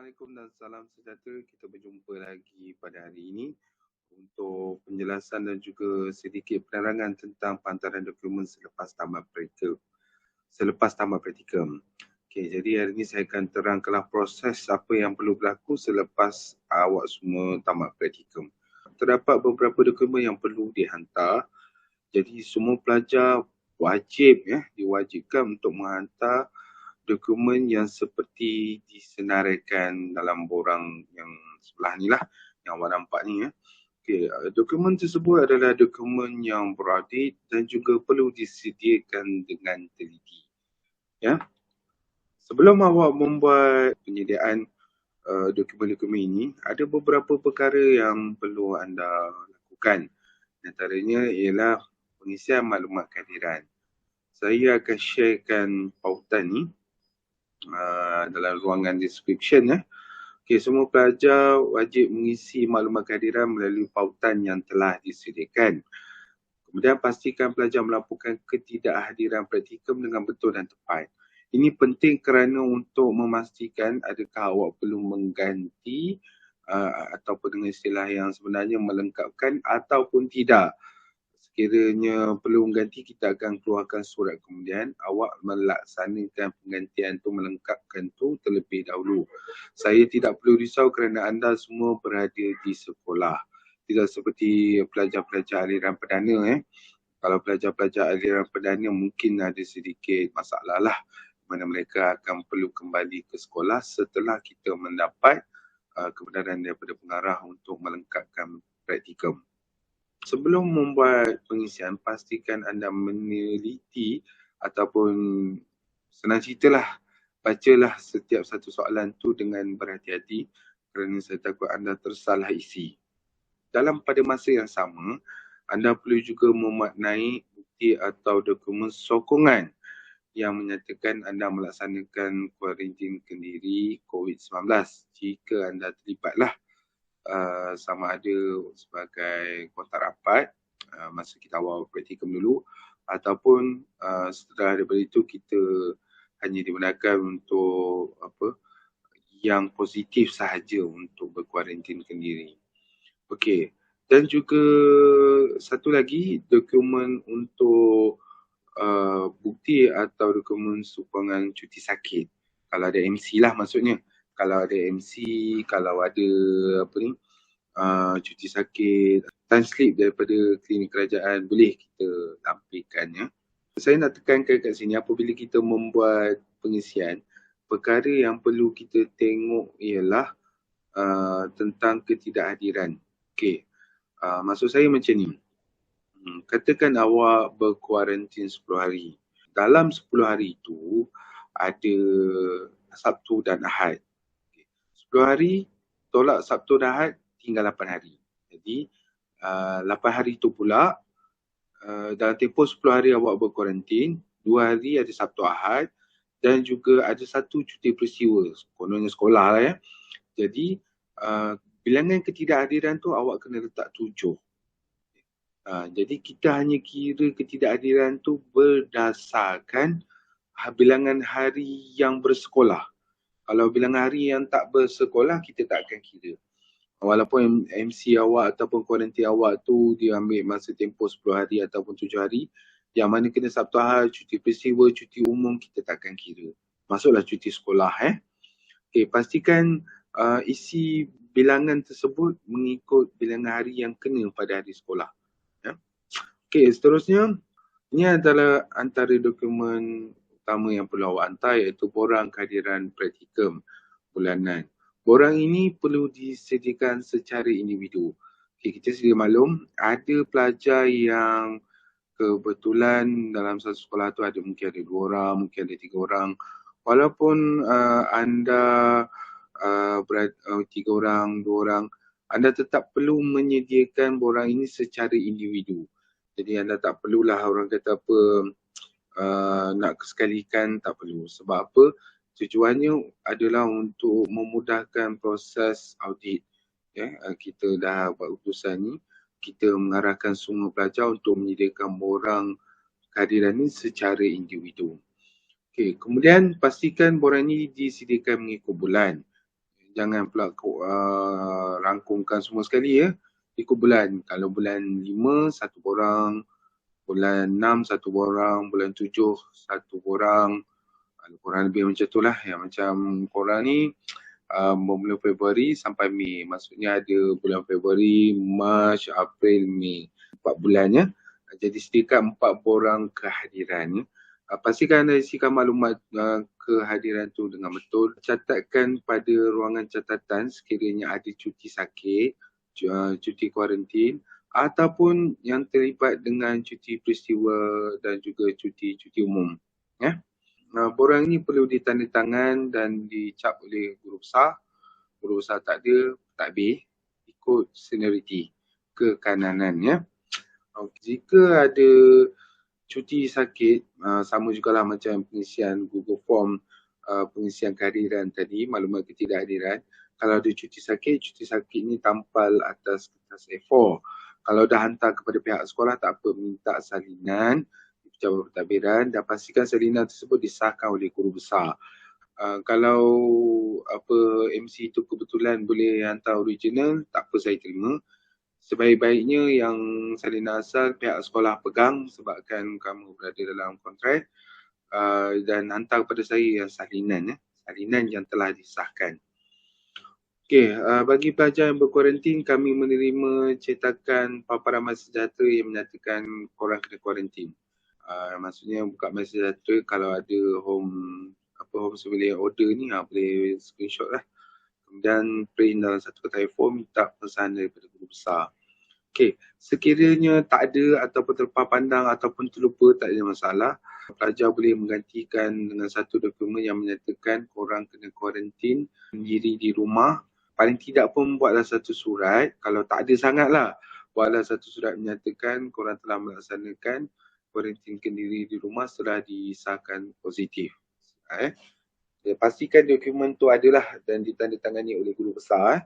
Assalamualaikum dan salam sejahtera. Kita berjumpa lagi pada hari ini untuk penjelasan dan juga sedikit penerangan tentang penghantaran dokumen selepas tamat praktikum. Okey, jadi hari ini saya akan terangkanlah proses apa yang perlu berlaku selepas awak semua tamat praktikum. Terdapat beberapa dokumen yang perlu dihantar. Jadi semua pelajar diwajibkan untuk menghantar dokumen yang seperti disenaraikan dalam borang yang sebelah ni lah, yang awak nampak ni. Okay, dokumen tersebut adalah dokumen yang beraudit dan juga perlu disediakan dengan teliti. Ya. Sebelum awak membuat penyediaan dokumen-dokumen ini, ada beberapa perkara yang perlu anda lakukan. Antaranya ialah pengisian maklumat kehadiran. Saya akan sharekan pautan ni dalam ruangan description. Okay, semua pelajar wajib mengisi maklumat kehadiran melalui pautan yang telah disediakan. Kemudian pastikan pelajar melaporkan ketidakhadiran praktikum dengan betul dan tepat. Ini penting kerana untuk memastikan adakah awak perlu mengganti ataupun dengan istilah yang sebenarnya melengkapkan ataupun tidak. Sekiranya perlu mengganti, kita akan keluarkan surat kemudian awak melaksanakan penggantian tu, melengkapkan tu terlebih dahulu. Saya tidak perlu risau kerana anda semua berada di sekolah. Tidak seperti pelajar-pelajar aliran perdana. Kalau pelajar-pelajar aliran perdana mungkin ada sedikit masalah lah, mana mereka akan perlu kembali ke sekolah setelah kita mendapat kebenaran daripada pengarah untuk melengkapkan praktikum. Sebelum membuat pengisian, pastikan anda meneliti ataupun senang ceritalah, bacalah setiap satu soalan tu dengan berhati-hati kerana saya takut anda tersalah isi. Pada masa yang sama, anda perlu juga memaknai bukti atau dokumen sokongan yang menyatakan anda melaksanakan kuarantin kendiri COVID-19 jika anda terlibatlah sama ada sebagai kontak rapat masa kita awal praktikum dulu ataupun setelah daripada itu kita hanya digunakan untuk yang positif sahaja untuk berkuarantin kendiri. Okey, dan juga satu lagi dokumen untuk bukti atau dokumen sokongan cuti sakit. Kalau ada MC lah maksudnya. Kalau ada MC, kalau ada cuti sakit, time slip daripada klinik kerajaan, boleh kita lampirkan. Saya nak tekankan kat sini, apabila kita membuat pengisian, perkara yang perlu kita tengok ialah tentang ketidakhadiran. Okey, maksud saya macam ni. Katakan awak berkuarantin 10 hari. Dalam 10 hari itu ada Sabtu dan Ahad. 10 hari tolak Sabtu dan Ahad, tinggal 8 hari. Jadi 8 hari itu pula dalam tempoh 10 hari awak berkuarantin, 2 hari ada Sabtu Ahad dan juga ada satu cuti peristiwa, kononnya sekolah lah ya. Jadi bilangan ketidakhadiran tu awak kena letak 7. Jadi kita hanya kira ketidakhadiran tu berdasarkan bilangan hari yang bersekolah. Kalau bilangan hari yang tak bersekolah, kita tak akan kira. Walaupun MC awak ataupun kuarantin awak tu dia ambil masa tempoh 10 hari ataupun 7 hari, yang mana kena Sabtu Ahad, cuti peristiwa, cuti umum, kita tak akan kira. Masuklah cuti sekolah. Okay, pastikan isi bilangan tersebut mengikut bilangan hari yang kena pada hari sekolah. Okay, seterusnya, ini adalah antara dokumen utama yang perlu awak hantar, iaitu borang kehadiran praktikum bulanan. Borang ini perlu disediakan secara individu. Okay, kita sedia maklum, ada pelajar yang kebetulan dalam satu sekolah tu mungkin ada 2 orang, mungkin ada 3 orang. Walaupun anda 3 orang, 2 orang, anda tetap perlu menyediakan borang ini secara individu. Jadi anda tak perlulah orang kata nak kesekalikan, tak perlu. Sebab apa? Tujuannya adalah untuk memudahkan proses audit. Kita dah buat keputusan ni, kita mengarahkan semua pelajar untuk menyediakan borang kehadiran ini secara individu. Okay, kemudian pastikan borang ini disediakan mengikut bulan. Jangan pula rangkumkan semua sekali ya. Ikut bulan. Kalau bulan 5, satu borang. Bulan 6, satu borang. Bulan 7, satu borang. Korang lebih macam tu lah. Yang macam korang ni bermula Februari sampai Mei. Maksudnya ada bulan Februari, Mac, April, Mei. 4 bulan ya. Jadi setiap 4 borang kehadiran ya. Pastikan anda isikan maklumat kehadiran tu dengan betul. Catatkan pada ruangan catatan sekiranya ada cuti sakit, cuti kuarantin ataupun yang terlibat dengan cuti peristiwa dan juga cuti umum. Ya. Borang ini perlu ditandatangan dan dicap oleh guru besar. Guru besar tak ada, takbir, ikut senioriti, kekananan ya. Jika ada cuti sakit, sama jugalah macam pengisian Google Form, pengisian kehadiran tadi, maklumat ketidakhadiran. Kalau ada cuti sakit ni tampal atas kertas A4. Kalau dah hantar kepada pihak sekolah, tak apa, minta salinan pejabat pentadbiran dan pastikan salinan tersebut disahkan oleh guru besar. Kalau MC tu kebetulan boleh hantar original, tak apa, saya terima. Sebaik-baiknya yang salinan asal pihak sekolah pegang sebabkan kamu berada dalam kontrak, dan hantar kepada saya yang salinan yang telah disahkan. Okey, bagi pelajar yang berkuarantin, kami menerima cetakan paparan MySejahtera yang menyatakan korang kena kuarantin. Maksudnya buka MySejahtera, kalau ada home surveillance order ni, boleh screenshot lah. Kemudian print dalam satu kertas A4, minta pesanan daripada guru besar. Okey, sekiranya tak ada ataupun terlepas pandang ataupun terlupa, tak ada masalah. Pelajar boleh menggantikan dengan satu dokumen yang menyatakan korang kena kuarantin sendiri di rumah. Paling tidak pun buatlah satu surat, kalau tak ada sangat lah, buatlah satu surat menyatakan korang telah melaksanakan kuarantin sendiri di rumah setelah disahkan positif. Pastikan dokumen tu adalah dan ditandatangani oleh guru besar.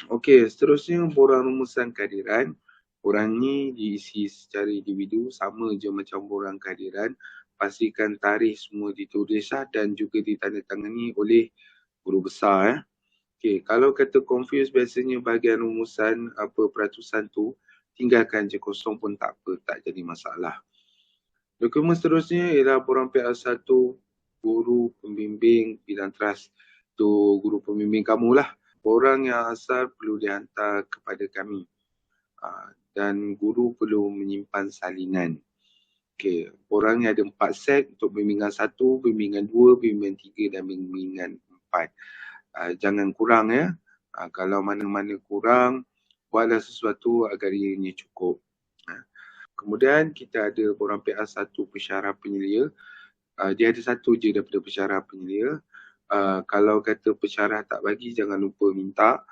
Okey, seterusnya borang rumusan kehadiran. Borang ni diisi secara individu, sama je macam borang kehadiran. Pastikan tarikh semua ditulis dan juga ditandatangani oleh guru besar. Okey, kalau kata confuse, biasanya bahagian rumusan peratusan tu tinggalkan je kosong pun tak apa, tak jadi masalah. Dokumen seterusnya ialah borang PL1 guru pembimbing bidang trust. Tu guru pembimbing kamu lah. Borang yang asal perlu dihantar kepada kami. Dan guru perlu menyimpan salinan. Okey, borang ni ada 4 set untuk bimbingan 1, bimbingan 2, bimbingan 3 dan bimbingan 4. Jangan kurang ya. Kalau mana-mana kurang, buatlah sesuatu agar ianya cukup. Kemudian kita ada borang PA1 pensyarah penyelia. Dia ada satu je daripada pensyarah penyelia. Kalau kata pensyarah tak bagi, jangan lupa minta.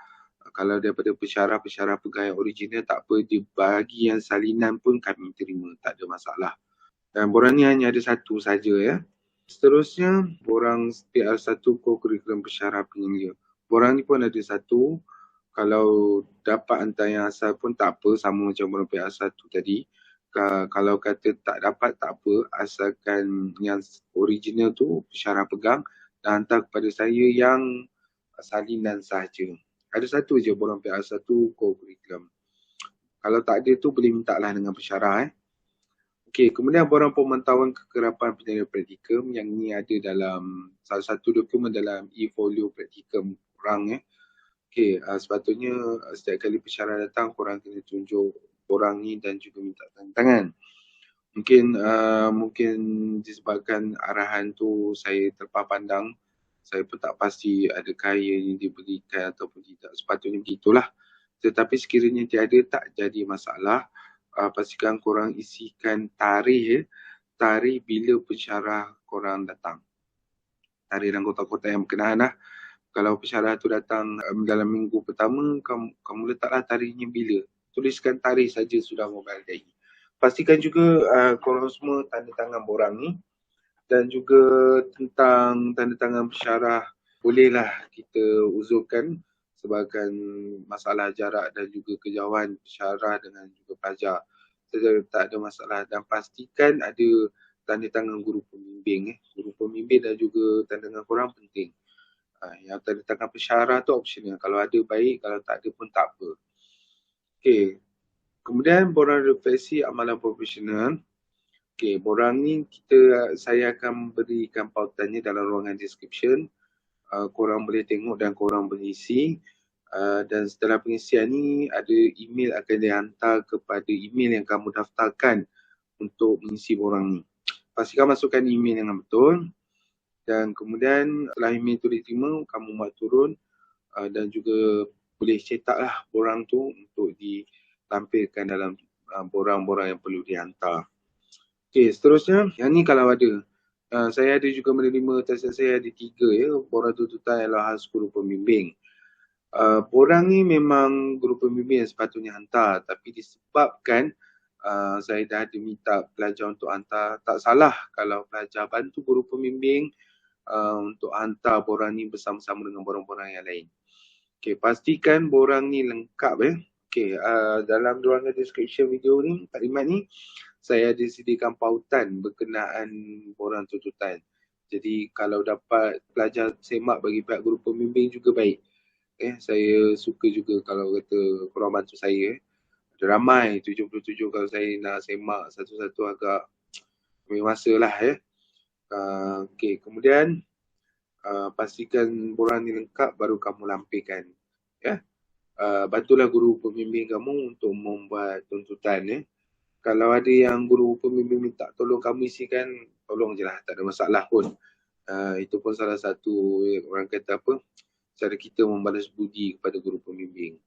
Kalau daripada pensyarah pegawai original, tak apa, dia bagi yang salinan pun kami terima, tak ada masalah. Dan borang ni hanya ada satu saja ya. Seterusnya, borang PR1 co-curriculum pensyarah penyelia. Borang ni pun ada satu. Kalau dapat hantar yang asal pun tak apa, sama macam borang PR1 tadi. Kalau kata tak dapat, tak apa, asalkan yang original tu pensyarah pegang dan hantar kepada saya yang salinan sahaja. Ada satu je borang PR1 co-curriculum. Kalau tak ada tu boleh minta lah dengan pensyarah. Okey, kemudian borang pemantauan kekerapan penyelia praktikum, yang ni ada dalam salah satu dokumen dalam e-folio praktikum korang. Okey, sepatutnya setiap kali pensyarah datang, korang kena tunjuk borang ni dan juga minta tanda tangan. Mungkin disebabkan arahan tu saya terlepas pandang, saya pun tak pasti adakah ianya diberikan ataupun tidak. Sepatutnya begitulah. Tetapi sekiranya tiada, tak jadi masalah. Pastikan korang isikan tarikh bila pensyarah korang datang. Tarikh dan kotak-kotak yang berkenaan lah. Kalau pensyarah tu datang dalam minggu pertama, kamu letaklah tarikhnya bila. Tuliskan tarikh saja sudah memadai. Pastikan juga korang semua tanda tangan borang ni. Dan juga tentang tanda tangan pensyarah, bolehlah kita uzurkan sebabkan masalah jarak dan juga kejauhan pensyarah dengan juga pelajar. Tak ada masalah, dan pastikan ada tanda tangan guru pembimbing. Guru pembimbing dan juga tanda tangan korang penting. Yang tanda tangan pensyarah tu optional. Kalau ada baik, kalau tak ada pun tak apa. Okey. Kemudian borang refleksi amalan profesional. Okey, borang ni saya akan berikan pautannya dalam ruangan description. Korang boleh tengok dan korang boleh isi. Dan setelah pengisian ni ada email akan dihantar kepada email yang kamu daftarkan untuk mengisi borang ni. Pastikan masukkan email yang betul. Dan kemudian setelah email tu diterima, kamu buat turun dan juga boleh cetaklah borang tu untuk ditampilkan dalam borang-borang yang perlu dihantar. Okey, seterusnya, yang ni kalau ada. Saya ada juga menerima tasihat saya ada 3 ya, borang tuntutan ialah khas guru pembimbing. Borang ni memang guru pembimbing yang sepatutnya hantar, tapi disebabkan saya dah ada minta pelajar untuk hantar, tak salah kalau pelajar bantu guru pembimbing untuk hantar borang ni bersama-sama dengan borang-borang yang lain. Okey, pastikan borang ni lengkap ya. Okey, dalam ruangan description video ni, taklimat ni, saya ada sediakan pautan berkenaan borang tuntutan. Jadi kalau dapat pelajar semak bagi pihak guru pembimbing juga baik. Saya suka juga kalau kata korang bantu saya. Ada ramai 77 kalau saya nak semak satu-satu agak ambil masa lah ya. Okey, kemudian pastikan borang ni lengkap baru kamu lampirkan. Ya. Bantulah guru pembimbing kamu untuk membuat tuntutan ya. Kalau ada yang guru pembimbing minta tolong kamu isikan, tolong je lah, tak ada masalah pun. Itu pun salah satu orang kata apa, cara kita membalas budi kepada guru pembimbing.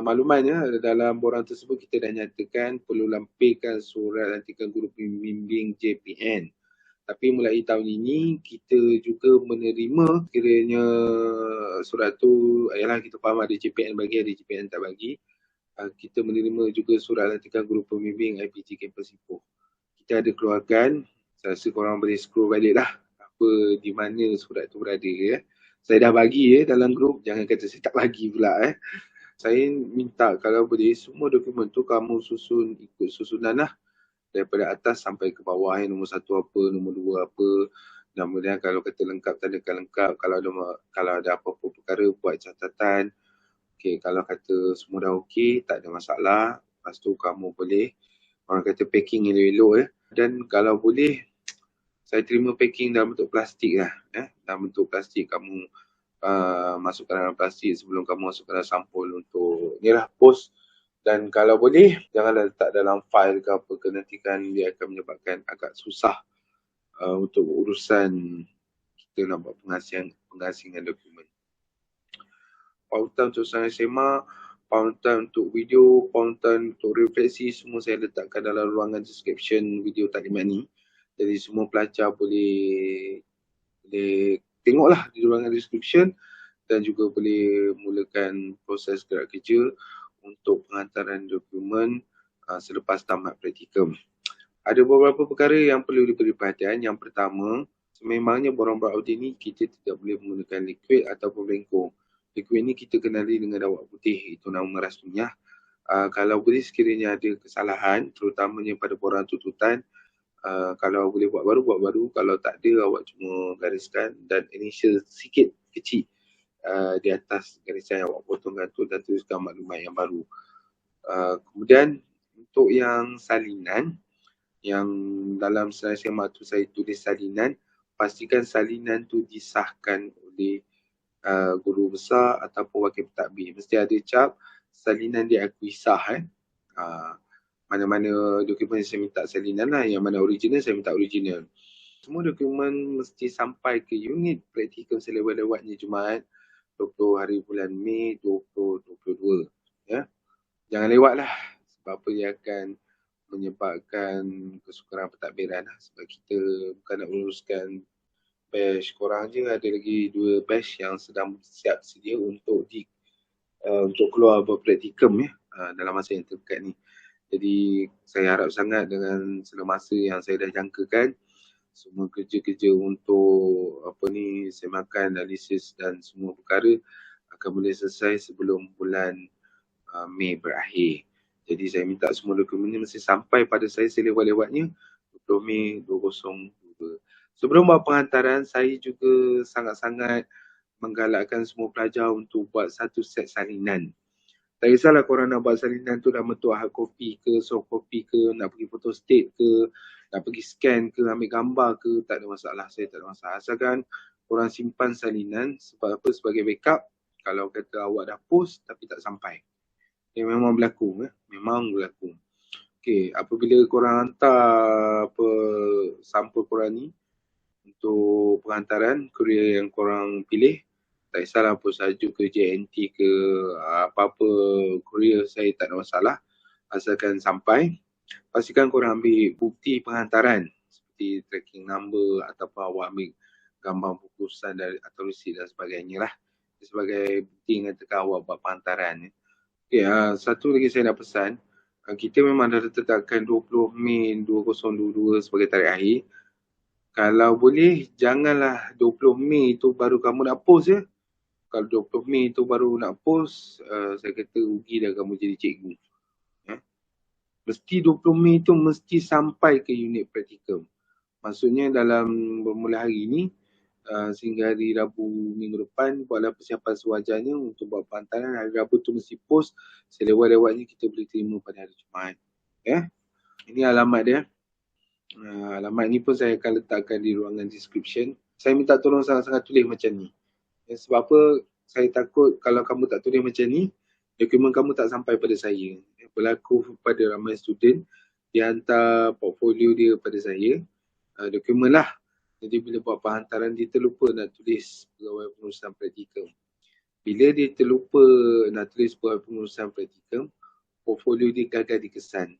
Maklumannya dalam borang tersebut kita dah nyatakan perlu lampirkan surat lantikan guru pembimbing JPN. Tapi mulai tahun ini kita juga menerima kiranya surat tu, ayalah kita faham ada JPN bagi, ada JPN tak bagi. Kita menerima juga surat lantikan guru pembimbing IPT Kampus Ipoh. Kita ada keluarkan, saya rasa korang boleh scroll balik lah apa di mana surat tu berada ya. Saya dah bagi dalam grup, jangan kata saya tak bagi pula Saya minta kalau boleh semua dokumen tu kamu susun ikut susunan lah. Daripada atas sampai ke bawah nombor 1 apa, nombor 2 apa. Kemudian kalau kata lengkap, tandakan lengkap. Kalau ada apa-apa perkara, buat catatan. Okey, kalau kata semua dah okey, tak ada masalah. Lepas tu kamu boleh, orang kata packing elok-elok Dan kalau boleh, saya terima packing dalam bentuk plastik lah. Dalam bentuk plastik kamu masukkan dalam plastik sebelum kamu masukkan dalam sampul untuk ni lah post. Dan kalau boleh, janganlah letak dalam file ke apa ke, nanti kan dia akan menyebabkan agak susah untuk urusan kita nak buat pengasingan dokumen. Pautan untuk usaha SMA, pautan untuk video, pautan untuk refleksi, semua saya letakkan dalam ruangan description video taklimat ni. Jadi semua pelajar boleh tengoklah di ruangan description dan juga boleh mulakan proses gerak kerja untuk penghantaran dokumen selepas tamat praktikum. Ada beberapa perkara yang perlu diberi perhatian. Yang pertama, sememangnya borang-borang audit ni kita tidak boleh menggunakan liquid ataupun bengkong. Liquid ni kita kenali dengan dawat putih, itu nama rasminya. Kalau boleh sekiranya ada kesalahan, terutamanya pada borang tuntutan, kalau boleh buat baru. Kalau tak ada, awak cuma gariskan dan initial sikit kecil di atas garisan yang awak potongkan tu dan tuliskan maklumat yang baru. Kemudian untuk yang salinan, yang dalam slide semak tu saya tulis salinan, pastikan salinan tu disahkan oleh guru besar ataupun wakil pentadbir. Mesti ada cap salinan diakui sah. Mana-mana dokumen saya minta salinan lah, yang mana original saya minta original. Semua dokumen mesti sampai ke unit praktikum selewat-lewatnya Jumaat 20 hari bulan Mei 2022. Ya. Jangan lewat lah, sebab apa dia akan menyebabkan kesukaran pentadbiran lah. Sebab kita bukan nak uruskan batch korang je, ada lagi 2 batch yang sedang siap sedia untuk keluar berpraktikum dalam masa yang terdekat ni. Jadi saya harap sangat dengan semasa yang saya dah jangkakan, semua kerja-kerja untuk semakan, analisis dan semua perkara akan boleh selesai sebelum bulan Mei berakhir. Jadi saya minta semua dokumen ni mesti sampai pada saya selewat-lewatnya 20 Mei 2022. Sebelum buat penghantaran, saya juga sangat-sangat menggalakkan semua pelajar untuk buat satu set salinan. Tak kisahlah korang nak buat salinan tu dalam bentuk hard copy ke, soft copy ke, nak pergi photostat ke, nak pergi scan ke, ambil gambar ke, tak ada masalah. Saya tak ada masalah. Asalkan korang simpan salinan sebab apa? Sebagai backup. Kalau kata awak dah post tapi tak sampai. Memang berlaku. Memang berlaku. Okay, apabila korang hantar sampel korang ni untuk penghantaran kurier yang korang pilih, tak kisahlah apa sahaja ke JNT ke apa-apa kurier, saya tak ada masalah. Asalkan sampai, pastikan korang ambil bukti penghantaran seperti tracking number ataupun awak ambil gambar bungkusan atau resit dan sebagainya lah. Sebagai bukti mengatakan awak buat penghantaran. Okay, satu lagi saya nak pesan. Kita memang dah tetapkan 20 Mei 2022 sebagai tarikh akhir. Kalau boleh, janganlah 20 Mei tu baru kamu nak post ya. Kalau 20 Mei tu baru nak post, saya kata rugi dah kamu jadi cikgu. Mesti 20 Mei tu mesti sampai ke unit praktikum. Maksudnya dalam bermula hari ni, sehingga hari Rabu minggu depan, buatlah persiapan sewajarnya untuk buat penghantaran. Hari Rabu tu mesti post, selewat-lewatnya kita boleh terima pada hari Jumaat. Ini alamat dia. Alamat ni pun saya akan letakkan di ruangan description. Saya minta tolong sangat-sangat tulis macam ni. Sebab apa? Saya takut kalau kamu tak tulis macam ni, dokumen kamu tak sampai pada saya. Berlaku pada ramai student, dia hantar portfolio dia pada saya, dokumen lah. Jadi bila buat penghantaran, dia terlupa nak tulis pegawai pengurusan praktikum. Bila dia terlupa nak tulis pegawai pengurusan praktikum, portfolio dia gagal dikesan.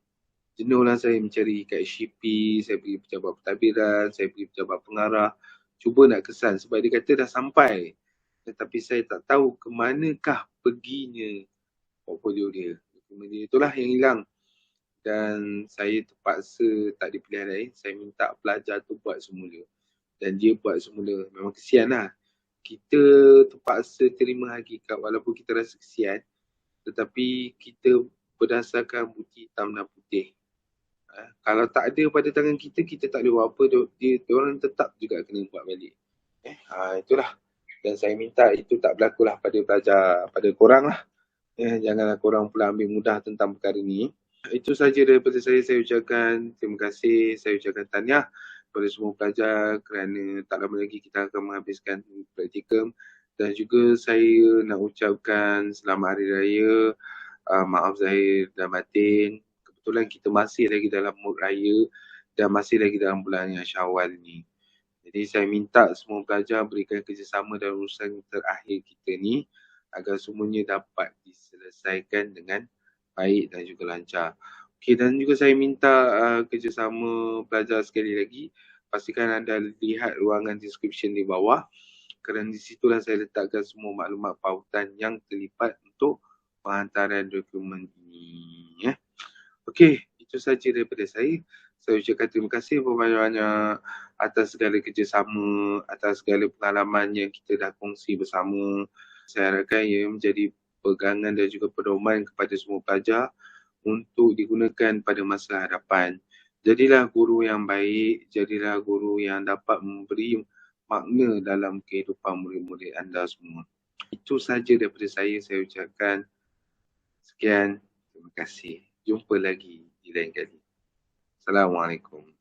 Jenuhlah saya mencari kat SCP, saya pergi pejabat pentadbiran, saya pergi pejabat pengarah, cuba nak kesan sebab dia kata dah sampai. Tetapi saya tak tahu ke manakah perginya portfolio dia. Dokumen dia itulah yang hilang. Dan saya terpaksa tak ada pilihan lain, saya minta pelajar tu buat semula. Dan dia buat semula. Memang kesian lah. Kita terpaksa terima hakikat walaupun kita rasa kesian, tetapi kita berdasarkan bukti hitam dan putih. Kalau tak ada pada tangan kita, kita tak boleh buat apa. Dia orang tetap juga kena buat balik. Itulah. Dan saya minta itu tak berlakulah pada pelajar, pada korang lah. Janganlah korang pula ambil mudah tentang perkara ni. Itu saja daripada saya. Saya ucapkan terima kasih. Saya ucapkan tahniah kepada semua pelajar kerana tak lama lagi kita akan menghabiskan praktikum. Dan juga saya nak ucapkan selamat Hari Raya. Maaf zahir dan batin. Kebetulan kita masih lagi dalam mood raya dan masih lagi dalam bulan yang Syawal ni. Jadi saya minta semua pelajar berikan kerjasama dalam urusan terakhir kita ni agar semuanya dapat diselesaikan dengan baik dan juga lancar. Okey, dan juga saya minta kerjasama pelajar sekali lagi. Pastikan anda lihat ruangan description di bawah kerana di situlah saya letakkan semua maklumat pautan yang terlibat untuk penghantaran dokumen ini. Okey, itu saja daripada saya. Saya ucapkan terima kasih banyak-banyak atas segala kerjasama, atas segala pengalaman yang kita dah kongsi bersama. Saya harapkan ia menjadi pegangan dan juga pedoman kepada semua pelajar untuk digunakan pada masa hadapan. Jadilah guru yang baik, jadilah guru yang dapat memberi makna dalam kehidupan murid-murid anda semua. Itu saja daripada saya ucapkan sekian, terima kasih. Jumpa lagi di lain kali. Assalamualaikum.